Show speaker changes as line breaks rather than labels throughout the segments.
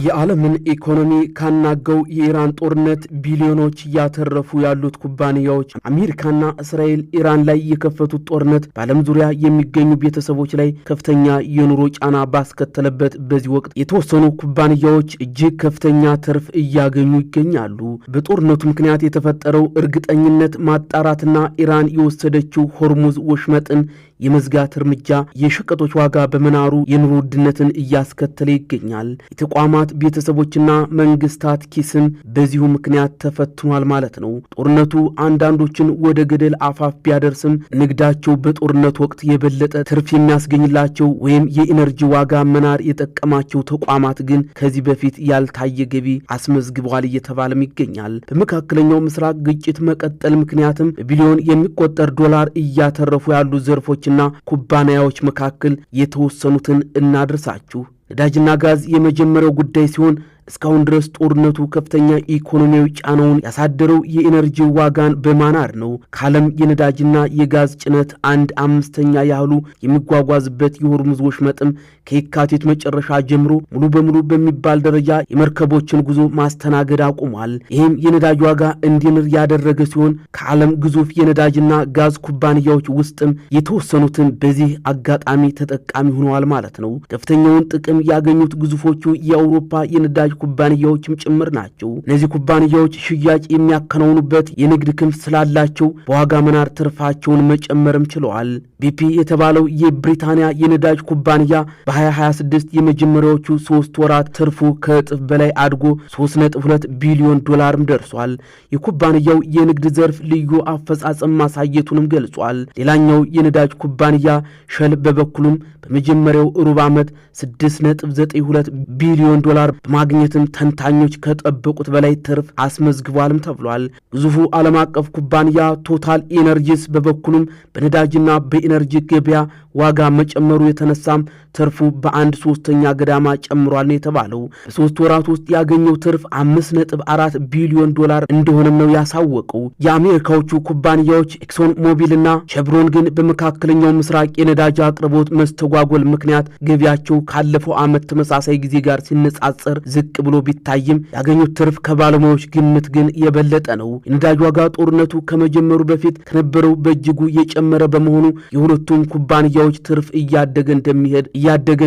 የዓለምን ኢኮኖሚ ካናገው የኢራን ጦርነት ቢሊዮኖች ያተረፉ ያሉት ኩባንያዎች አሜሪካና እስራኤል ኢራን ላይ የከፈቱት ጦርነት በዓለም ዙሪያ የሚገኙ ቤተሰቦች ላይ ከፍተኛ የኑሮ ጫና ባስከተለበት በዚህ ወቅት የተወሰኑ ኩባንያዎች እጅግ ከፍተኛ ትርፍ እያገኙ ይገኛሉ። በጦርነቱ ምክንያት የተፈጠረው እርግጠኝነት ማጣራትና ኢራን የወሰደችው ሆርሙዝ ወሽመጥን የመዝጋት እርምጃ የሸቀጦች ዋጋ በመናሩ የኑሮ ውድነትን እያስከተለ ይገኛል። የተቋማት ቤተሰቦችና መንግስታት ኪስም በዚሁ ምክንያት ተፈትኗል ማለት ነው። ጦርነቱ አንዳንዶችን ወደ ገደል አፋፍ ቢያደርስም ንግዳቸው በጦርነት ወቅት የበለጠ ትርፍ የሚያስገኝላቸው ወይም የኢነርጂ ዋጋ መናር የጠቀማቸው ተቋማት ግን ከዚህ በፊት ያልታየ ገቢ አስመዝግበዋል እየተባለም ይገኛል። በመካከለኛው ምስራቅ ግጭት መቀጠል ምክንያትም በቢሊዮን የሚቆጠር ዶላር እያተረፉ ያሉ ዘርፎች እና ኩባንያዎች መካከል የተወሰኑትን እናድርሳችሁ። ነዳጅና ጋዝ የመጀመሪያው ጉዳይ ሲሆን እስካሁን ድረስ ጦርነቱ ከፍተኛ ኢኮኖሚያዊ ጫናውን ያሳደረው የኢነርጂ ዋጋን በማናር ነው። ከዓለም የነዳጅና የጋዝ ጭነት 1/5 ያህሉ የሚጓጓዝበት የሆርሙዝ ወሽመጥም ከየካቲት መጨረሻ ጀምሮ ሙሉ በሙሉ በሚባል ደረጃ የመርከቦችን ጉዞ ማስተናገድ አቁሟል። ይህም የነዳጅ ዋጋ እንዲንር ያደረገ ሲሆን ከዓለም ግዙፍ የነዳጅና ጋዝ ኩባንያዎች ውስጥም የተወሰኑትን በዚህ አጋጣሚ ተጠቃሚ ሆነዋል ማለት ነው። ከፍተኛውን ጥቅም ያገኙት ግዙፎቹ የአውሮፓ የነዳጅ ኩባንያዎችም ጭምር ናቸው። እነዚህ ኩባንያዎች ሽያጭ የሚያከናውኑበት የንግድ ክንፍ ስላላቸው በዋጋ መናር ትርፋቸውን መጨመርም ችለዋል። ቢፒ የተባለው የብሪታንያ የነዳጅ ኩባንያ በ2026 የመጀመሪያዎቹ 3 ወራት ትርፉ ከእጥፍ በላይ አድጎ 3.2 ቢሊዮን ዶላርም ደርሷል። የኩባንያው የንግድ ዘርፍ ልዩ አፈጻጸም ማሳየቱንም ገልጿል። ሌላኛው የነዳጅ ኩባንያ ሸል በበኩሉም በመጀመሪያው ሩብ ዓመት 6.92 ቢሊዮን ዶላር በማግኘት ተንታኞች ከጠበቁት በላይ ትርፍ አስመዝግቧልም ተብሏል። ግዙፉ ዓለም አቀፍ ኩባንያ ቶታል ኢነርጂስ በበኩሉም በነዳጅና በኢነርጂ ገበያ ዋጋ መጨመሩ የተነሳም ትርፉ በ1/3 ገዳማ ጨምሯል ነው የተባለው። በ3 ወራት ውስጥ ያገኘው ትርፍ 5.4 ቢሊዮን ዶላር እንደሆነም ነው ያሳወቀው። የአሜሪካዎቹ ኩባንያዎች ኤክሶን ሞቢልና ሸብሮን ግን በመካከለኛው ምስራቅ የነዳጅ አቅርቦት መስተጓጎል ምክንያት ገቢያቸው ካለፈው ዓመት ተመሳሳይ ጊዜ ጋር ሲነጻጸር ዝቅ ብሎ ቢታይም ያገኙት ትርፍ ከባለሙያዎች ግምት ግን የበለጠ ነው። የነዳጅ ዋጋ ጦርነቱ ከመጀመሩ በፊት ከነበረው በእጅጉ የጨመረ በመሆኑ የሁለቱም ኩባንያዎች ትርፍ እያደገ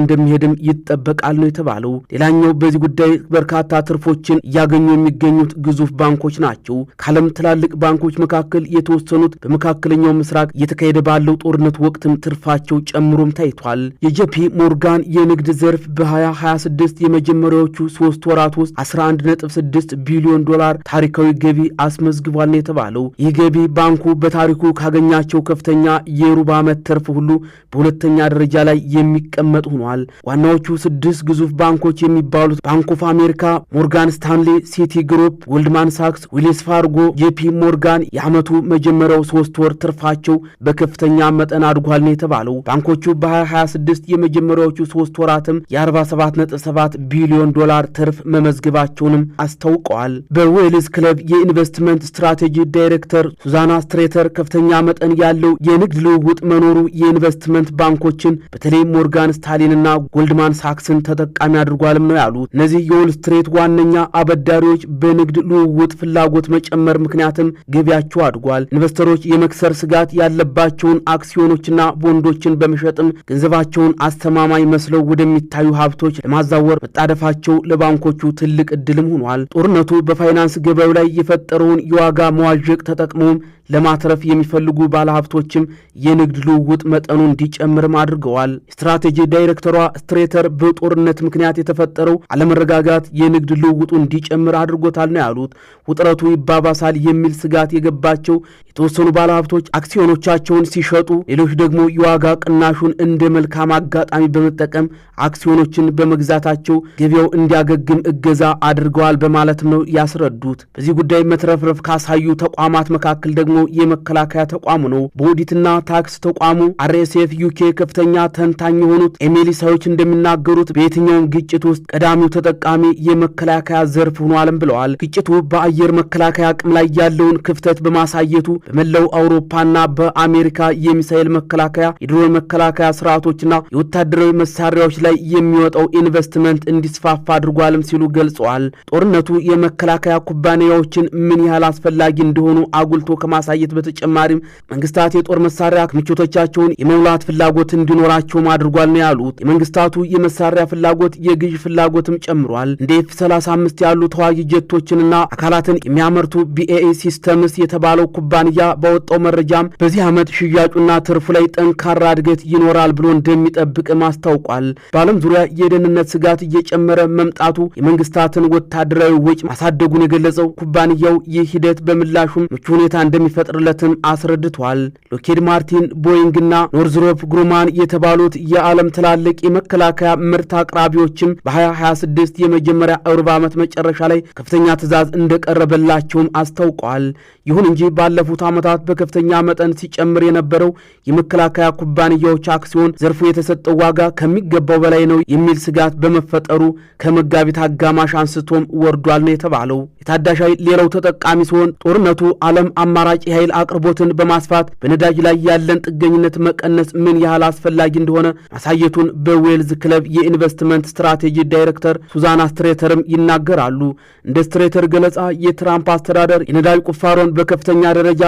እንደሚሄድም ይጠበቃል ነው የተባለው። ሌላኛው በዚህ ጉዳይ በርካታ ትርፎችን እያገኙ የሚገኙት ግዙፍ ባንኮች ናቸው። ከዓለም ትላልቅ ባንኮች መካከል የተወሰኑት በመካከለኛው ምስራቅ እየተካሄደ ባለው ጦርነት ወቅትም ትርፋቸው ጨምሮም ታይቷል። የጄፒ ሞርጋን የንግድ ዘርፍ በ2026 የመጀመሪያዎቹ 3 ወራት ውስጥ 11.6 ቢሊዮን ዶላር ታሪካዊ ገቢ አስመዝግቧል ነው የተባለው። ይህ ገቢ ባንኩ በታሪኩ ካገኛቸው ከፍተኛ የሩብ ዓመት ትርፍ ሁሉ በሁለተኛ ደረጃ ላይ የሚቀመጥ ሆኗል። ዋናዎቹ 6 ግዙፍ ባንኮች የሚባሉት ባንክ ኦፍ አሜሪካ፣ ሞርጋን ስታንሌ፣ ሲቲ ግሩፕ፣ ጎልድማን ሳክስ፣ ዌልስ ፋርጎ፣ ጄፒ ሞርጋን የዓመቱ መጀመሪያው 3 ወር ትርፋቸው በከፍተኛ መጠን አድጓል ነው የተባለው። ባንኮቹ በ2026 የመጀመሪያዎቹ 3 ወራትም የ47.7 ቢሊዮን ዶላር ትርፍ መመዝገባቸውንም አስታውቀዋል። በዌልስ ክለብ የኢንቨስትመንት ስትራቴጂ ዳይሬክተር ሱዛና ስትሬተር ከፍተኛ መጠን ያለው የንግድ ልውውጥ መኖሩ የኢንቨስትመንት ባንኮችን በተለይ ሞርጋን ስታንሌንና ጎልድማን ሳክስን ተጠቃሚ አድርጓልም ነው ያሉት። እነዚህ የዎል ስትሬት ዋነኛ አበዳሪዎች በንግድ ልውውጥ ፍላጎት መጨመር ምክንያትም ገቢያቸው አድጓል። ኢንቨስተሮች የመክሰር ስጋት ያለባቸውን አክሲዮኖችና ቦንዶችን በመሸጥም ገንዘባቸውን አስተማማኝ መስለው ወደሚታዩ ሀብቶች ለማዛወር መጣደፋቸው ለባንኮቹ ትልቅ እድልም ሆኗል። ጦርነቱ በፋይናንስ ገበያው ላይ የፈጠረውን የዋጋ መዋዠቅ ተጠቅመውም ለማትረፍ የሚፈልጉ ባለሀብቶችም የንግድ ልውውጥ መጠኑ እንዲጨምርም አድርገዋል። ስትራቴጂ ዳይሬክተሯ ስትሬተር በጦርነት ምክንያት የተፈጠረው አለመረጋጋት የንግድ ልውውጡ እንዲጨምር አድርጎታል ነው ያሉት። ውጥረቱ ይባባሳል የሚል ስጋት የገባቸው የተወሰኑ ባለሀብቶች አክሲዮኖቻቸውን ሲሸጡ፣ ሌሎች ደግሞ የዋጋ ቅናሹን እንደ መልካም አጋጣሚ በመጠቀም አክሲዮኖችን በመግዛታቸው ገበያው እንዲያገግም እገዛ አድርገዋል በማለትም ነው ያስረዱት። በዚህ ጉዳይ መትረፍረፍ ካሳዩ ተቋማት መካከል ደግሞ የሚገኘው የመከላከያ ተቋሙ ነው። በኦዲትና ታክስ ተቋሙ RSF UK ከፍተኛ ተንታኝ የሆኑት ኤሚሊ ሳዮች እንደሚናገሩት በየትኛውም ግጭት ውስጥ ቀዳሚው ተጠቃሚ የመከላከያ ዘርፍ ሆኗልም ብለዋል። ግጭቱ በአየር መከላከያ አቅም ላይ ያለውን ክፍተት በማሳየቱ በመላው አውሮፓና በአሜሪካ የሚሳኤል መከላከያ፣ የድሮን መከላከያ ስርዓቶችና የወታደራዊ መሳሪያዎች ላይ የሚወጣው ኢንቨስትመንት እንዲስፋፋ አድርጓልም ሲሉ ገልጸዋል። ጦርነቱ የመከላከያ ኩባንያዎችን ምን ያህል አስፈላጊ እንደሆኑ አጉልቶ ከማሳየት በተጨማሪም መንግስታት የጦር መሳሪያ ክምችቶቻቸውን የመሙላት ፍላጎት እንዲኖራቸውም አድርጓል ነው ያሉት። የመንግስታቱ የመሳሪያ ፍላጎት የግዥ ፍላጎትም ጨምሯል። እንደ F-35 ያሉ ተዋጊ ጀቶችንና አካላትን የሚያመርቱ BAE ሲስተምስ የተባለው ኩባንያ ባወጣው መረጃም በዚህ ዓመት ሽያጩና ትርፉ ላይ ጠንካራ እድገት ይኖራል ብሎ እንደሚጠብቅም አስታውቋል። በዓለም ዙሪያ የደህንነት ስጋት እየጨመረ መምጣቱ የመንግስታትን ወታደራዊ ወጪ ማሳደጉን የገለጸው ኩባንያው ይህ ሂደት በምላሹም ምቹ ሁኔታ እንደሚፈጥርለትም አስረድቷል። ሎኬድ ማርቲን፣ ቦይንግና ኖርዝሮፕ ግሩማን የተባሉት የዓለም ትላልቅ የመከላከያ ምርት አቅራቢዎችም በ2026 የመጀመሪያ ሩብ ዓመት መጨረሻ ላይ ከፍተኛ ትዕዛዝ እንደቀረበላቸውም አስታውቀዋል። ይሁን እንጂ ባለፉት ዓመታት በከፍተኛ መጠን ሲጨምር የነበረው የመከላከያ ኩባንያዎች አክሲዮን ዘርፉ የተሰጠው ዋጋ ከሚገባው በላይ ነው የሚል ስጋት በመፈጠሩ ከመጋቢት አጋማሽ አንስቶም ወርዷል ነው የተባለው። የታዳሽ ኃይል ሌላው ተጠቃሚ ሲሆን ጦርነቱ ዓለም አማራጭ የኃይል አቅርቦትን በማስፋት በነዳጅ ላይ ያለን ጥገኝነት መቀነስ ምን ያህል አስፈላጊ እንደሆነ ማሳየቱን በዌልዝ ክለብ የኢንቨስትመንት ስትራቴጂ ዳይሬክተር ሱዛና ስትሬተርም ይናገራሉ። እንደ ስትሬተር ገለጻ የትራምፕ አስተዳደር የነዳጅ ቁፋሮን በከፍተኛ ደረጃ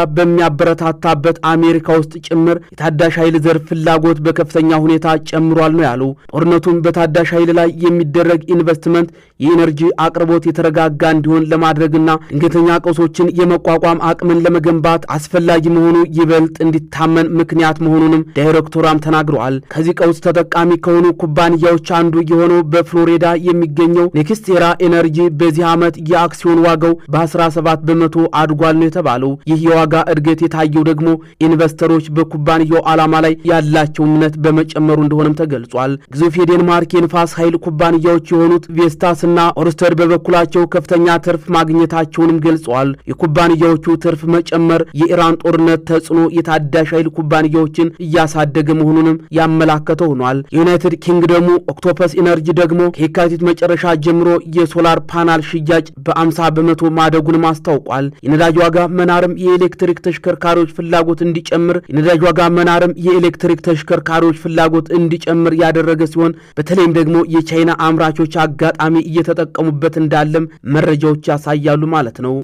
በሚያበረታታበት አሜሪካ ውስጥ ጭምር የታዳሽ ኃይል ዘርፍ ፍላጎት በከፍተኛ ሁኔታ ጨምሯል ነው ያለው። ጦርነቱም በታዳሽ ኃይል ላይ የሚደረግ ኢንቨስትመንት የኢነርጂ አቅርቦት የተረጋጋ እንዲሆን ለማድረግና ድንገተኛ ቀውሶችን የመቋቋም አቅምን ለመገንባት አስፈላጊ መሆኑ ይበልጥ እንዲታመን ምክንያት መሆኑንም ዳይሬክተሯም ተናግረዋል። ከዚህ ቀውስ ተጠቃሚ ከሆኑ ኩባንያዎች አንዱ የሆነው በፍሎሪዳ የሚገኘው ኔክስቴራ ኤነርጂ በዚህ ዓመት የአክሲዮን ዋጋው በ17 በመቶ አድጓል ነው የተባለው። ይህ የዋጋ እድገት የታየው ደግሞ ኢንቨስተሮች በኩባንያው ዓላማ ላይ ያላቸው እምነት በመጨመሩ እንደሆነም ተገልጿል። ግዙፍ የዴንማርክ የንፋስ ኃይል ኩባንያዎች የሆኑት ቬስታስና ኦርስተድ በበኩላቸው ከፍተኛ ትርፍ ማግኘታቸውንም ገልጸዋል። የኩባንያዎቹ ትርፍ መጨመር የኢራን ጦርነት ተጽዕኖ የታዳሽ ኃይል ኩባንያዎችን እያሳደገ መሆኑንም ያመላከተ ሆኗል። የዩናይትድ ኪንግደሙ ኦክቶፐስ ኢነርጂ ደግሞ ከየካቲት መጨረሻ ጀምሮ የሶላር ፓናል ሽያጭ በ50 በመቶ ማደጉንም አስታውቋል። የነዳጅ ዋጋ መናርም የኤሌክትሪክ ተሽከርካሪዎች ፍላጎት እንዲጨምር ያደረገ ሲሆን በተለይም ደግሞ የቻይና አምራቾች አጋጣሚ እየተጠቀሙበት እንዳለም መረጃዎች ያሳያሉ ማለት ነው።